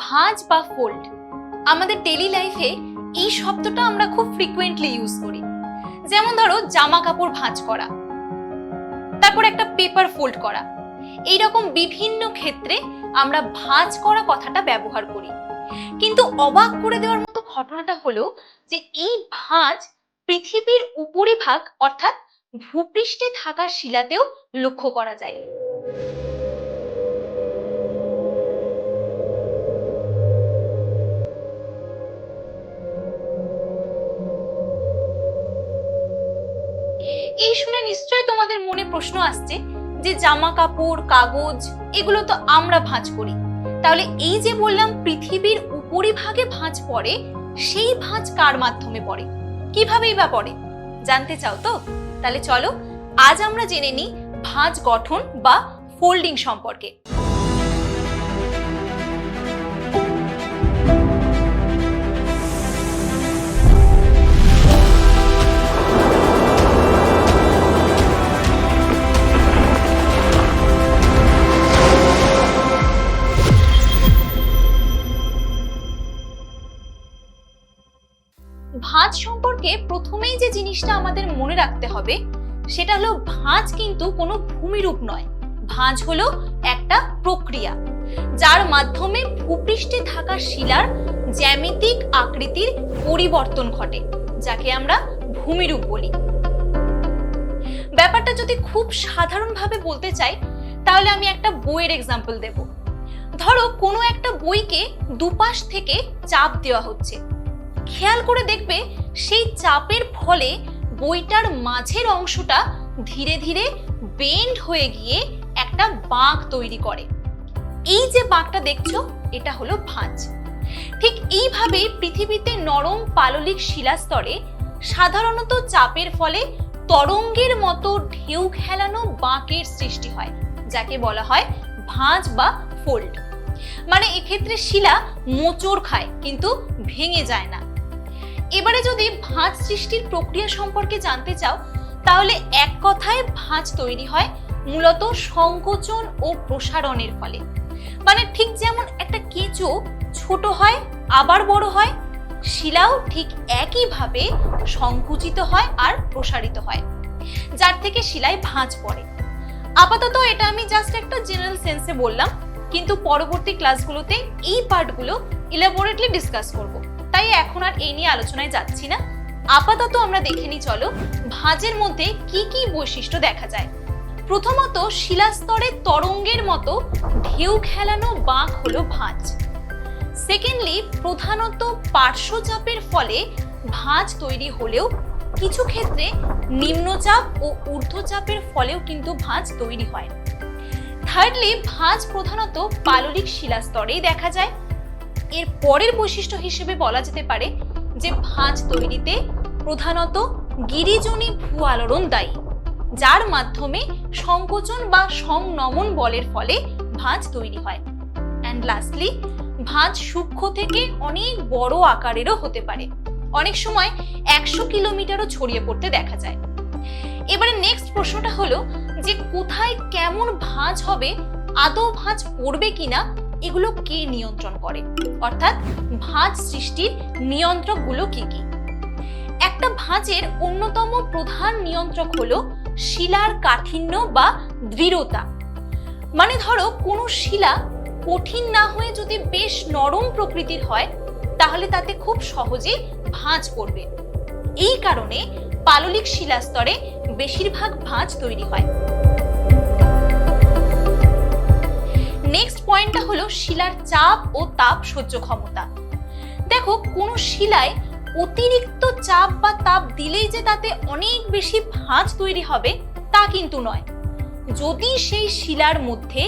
ভাঁজ বা ফোল্ড আমাদের ডেইলি লাইফে এই শব্দটা আমরা খুব ফ্রিকুয়েন্টলি ইউজ করি। যেমন ধরো জামা কাপড় ভাঁজ করা, তারপর একটা পেপার ফোল্ড করা, এইরকম বিভিন্ন ক্ষেত্রে আমরা ভাঁজ করা কথাটা ব্যবহার করি। কিন্তু অবাক করে দেওয়ার মতো ঘটনাটা হলো যে এই ভাঁজ পৃথিবীর উপরিভাগ অর্থাৎ ভূপৃষ্ঠে থাকা শিলাতেও লক্ষ্য করা যায়। এই শুনে নিশ্চয়ই তোমাদের মনে প্রশ্ন আসছে যে জামা কাপড়, কাগজ এগুলো তো আমরা ভাঁজ করি, তাহলে এই যে বললাম পৃথিবীর উপরিভাগে ভাঁজ পড়ে, সেই ভাঁজ কার মাধ্যমে পড়ে, কিভাবেই বা পড়ে? জানতে চাও তো? তাহলে চলো আজ আমরা জেনে নিই ভাঁজ গঠন বা ফোল্ডিং সম্পর্কে। ভাঁজ সম্পর্কে প্রথমেই যে জিনিসটা আমাদের মনে রাখতে হবে সেটা হলো ভাঁজ কিন্তু কোনো ভূমিরূপ নয়। ভাঁজ হলো একটা প্রক্রিয়া যার মাধ্যমে ভূপৃষ্ঠে থাকা শিলার জ্যামিতিক আকৃতির পরিবর্তন ঘটে, যাকে আমরা ভূমিরূপ বলি। ব্যাপারটা যদি খুব সাধারণভাবে বলতে চাই তাহলে আমি একটা বইয়ের এক্সাম্পল দেব। ধরো কোনো একটা বইকে দুপাশ থেকে চাপ দেওয়া হচ্ছে, খেয়াল করে দেখবে সেই চাপের ফলে বইটার মাঝের অংশটা ধীরে ধীরে বেন্ড হয়ে গিয়ে একটা বাঁক তৈরি করে। এই যে বাঁকটা দেখছো এটা হলো ভাঁজ। ঠিক এইভাবে পৃথিবীতে নরম পাললিক শিলাস্তরে সাধারণত চাপের ফলে তরঙ্গের মতো ঢেউ খেলানো বাঁকের সৃষ্টি হয়, যাকে বলা হয় ভাঁজ বা ফোল্ড। মানে এক্ষেত্রে শিলা মোচড় খায় কিন্তু ভেঙে যায় না। এবারে যদি ভাঁজ সৃষ্টির প্রক্রিয়া সম্পর্কে জানতে চাও তাহলে এক কথায় ভাঁজ তৈরি হয় মূলত সংকোচন ও প্রসারণের ফলে। মানে ঠিক যেমন একটা কেঁচো ছোট হয় আবার বড় হয়, শিলাও ঠিক একইভাবে সংকুচিত হয় আর প্রসারিত হয়, যার থেকে শিলায় ভাঁজ পড়ে। আপাতত এটা আমি জাস্ট একটা জেনারেল সেন্সে বললাম, কিন্তু পরবর্তী ক্লাসগুলোতে এই পার্টগুলো ইলাবোরেটলি ডিসকাস করব, তাই এখন আর এই নিয়ে আলোচনায় যাচ্ছি না। আপাতত আমরা দেখে নিই চলো ভাঁজের মধ্যে কি কি বৈশিষ্ট্য দেখা যায়। প্রথমত শিলাস্তরে তরঙ্গের মতো ঢেউ খেলানো বাঁক হলো ভাঁজ। সেকেন্ডলি প্রধানত পার্শ্বচাপের ফলে ভাঁজ তৈরি হলেও কিছু ক্ষেত্রে নিম্নচাপ ও ঊর্ধ্বচাপের ফলেও কিন্তু ভাঁজ তৈরি হয়। থার্ডলি ভাঁজ প্রধানত পাললিক শিলাস্তরেই দেখা যায়। এর পরের বৈশিষ্ট্য হিসেবে বলা যেতে পারে যে ভাঁজ তৈরিতে প্রধানত গিরিজনী ভূ আলোড়ন দায়ী, যার মাধ্যমে সংকোচন বা সংনমন বলের ফলে ভাঁজ তৈরি হয়। অ্যান্ড লাস্টলি ভাঁজ সূক্ষ্ম থেকে অনেক বড় আকারেরও হতে পারে, অনেক সময় 100 কিলোমিটারও ছড়িয়ে পড়তে দেখা যায়। এবারে নেক্সট প্রশ্নটা হলো যে কোথায় কেমন ভাঁজ হবে, আদৌ ভাঁজ পড়বে কিনা, এগুলো কে নিয়ন্ত্রণ করে, অর্থাৎ ভাঁজ সৃষ্টির নিয়ন্ত্রকগুলো কি কি? একটা ভাঁজের অন্যতম প্রধান নিয়ন্ত্রক হলো শিলার কাঠিন্য বা দৃঢ়তা। মানে ধরো কোনো শিলা কঠিন না হয়ে যদি বেশ নরম প্রকৃতির হয় তাহলে তাতে খুব সহজে ভাঁজ পড়বে। এই কারণে পাললিক শিলাস্তরে বেশিরভাগ ভাঁজ তৈরি হয়। নেক্সট পয়েন্টটা হলো শিলার চাপ ও তাপ সহ্য ক্ষমতা। দেখো কোনো শিলায় অতিরিক্ত চাপ বা তাপ দিলেই যে তাতে অনেক বেশি ভাঁজ তৈরি হবে তা কিন্তু নয়। যদি সেই শিলার মধ্যে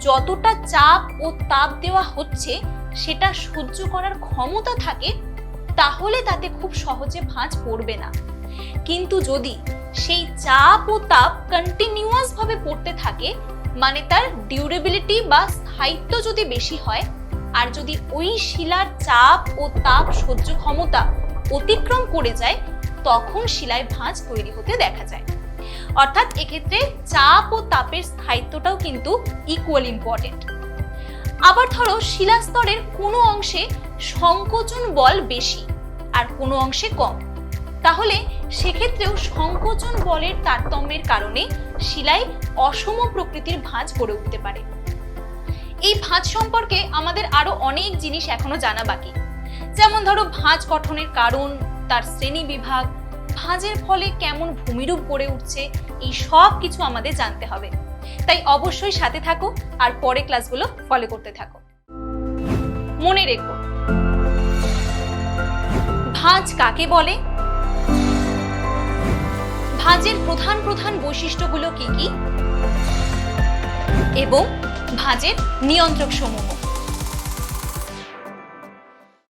যতটা চাপ ও তাপ দেওয়া হচ্ছে সেটা সহ্য করার ক্ষমতা থাকে তাহলে তাতে খুব সহজে ভাঁজ পড়বে না। কিন্তু যদি সেই চাপ ও তাপ কন্টিনিউয়াস ভাবে পড়তে থাকে, মানে তার ডিউরেবিলিটি বা স্থায়িত্ব যদি বেশি হয়, আর যদি ওই শিলার চাপ ও তাপ সহ্য ক্ষমতা অতিক্রম করে যায়, তখন শিলায় ভাঁজ তৈরি হতে দেখা যায়। অর্থাৎ এক্ষেত্রে চাপ ও তাপের স্থায়িত্বটাও কিন্তু ইকুয়াল ইম্পর্টেন্ট। আবার ধরো শিলাস্তরের কোনো অংশে সংকোচন বল বেশি আর কোনো অংশে কম, তাহলে সেক্ষেত্রেও সংকোচন বলের তারতম্যের কারণে শিলায় অসম প্রকৃতির ভাঁজ গড়ে উঠতে পারে। এই ভাঁজ সম্পর্কে আমাদের আরো অনেক জিনিস এখনো জানা বাকি, যেমন ধরো ভাঁজ গঠনের কারণ, তার শ্রেণী বিভাগ, ভাঁজের ফলে কেমন ভূমিরূপ গড়ে উঠছে, এই সব কিছু আমাদের জানতে হবে। তাই অবশ্যই সাথে থাকো আর পরে ক্লাসগুলো ফলো করতে থাকো। মনে রেখো, ভাঁজ কাকে বলে, ভাঁজের প্রধান প্রধান বৈশিষ্ট্যগুলো কি কি, এবং ভাঁজের নিয়ন্ত্রক সমূহ।